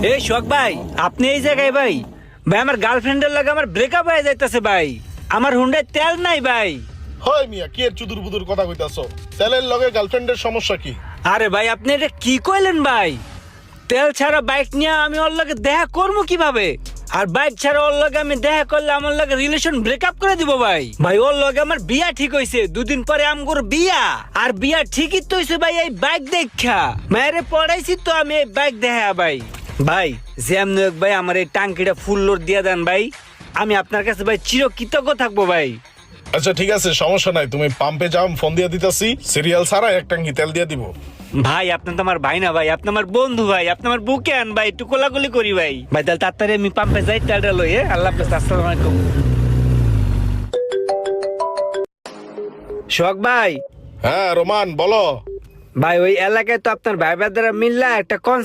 এই শোক ভাই, আপনি এই জায়গায় ভাই? ভাই আমার গার্লফ্রেন্ডের লাগে আমার ব্রেকআপ হয়ে যাইতেছে ভাই। আমার হুন্ডায় তেল নাই ভাই। হয় মিয়া, কি এর চুদুর বুদুর কথা কইতাছো? তেলের লগে গার্লফ্রেন্ডের সমস্যা কি? আরে ভাই আপনি এটা কি কইলেন ভাই? তেল ছাড়া বাইক নিয়ে আমি ওর লগে দেখা করবো কিভাবে? আর বাইক ছাড়া ওর লগে আমি দেখা করলে আমার লগে রিলেশন ব্রেকআপ করে দিব ভাই। ভাই ওর লগে আমার বিয়া ঠিক হইছে, দুদিন পরে আমগোর বিয়া। আর বিয়া ঠিকই তো হইছে ভাই এই বাইক দেখা। মায়েরে পড়াইছি তো আমি এই বাইক দেখা ভাই। ভাই যেমন হোক ভাই আমার এই টাঙ্কিটা ফুল লোড দিয়ে দেন ভাই। আমি আপনার কাছে ভাই চিরকৃতজ্ঞ থাকবো ভাই। আচ্ছা ঠিক আছে, সমস্যা নাই, তুমি পাম্পে যাও, ফোন দিয়ে দিতাছি। সিরিয়াল ছাড়া এক ট্যাঙ্কি তেল দিয়ে দিব। ভাই আপনি তো আমার ভাই না ভাই, আপনি আমার বন্ধু ভাই, আপনি আমার বুকে আন ভাই, একটু কোলাকুলি করি ভাই। ভাই তাহলে তাড়াতাড়ি আমি পাম্পে যাই, তেলটা লই। আল্লাহ হাফেজ, আসসালামু আলাইকুম। শোক ভাই, হ্যাঁ রোমান, বলো। ভাই ওই এলাকায় তো আপনার ভাই ভাইদারা মিল্লা একটা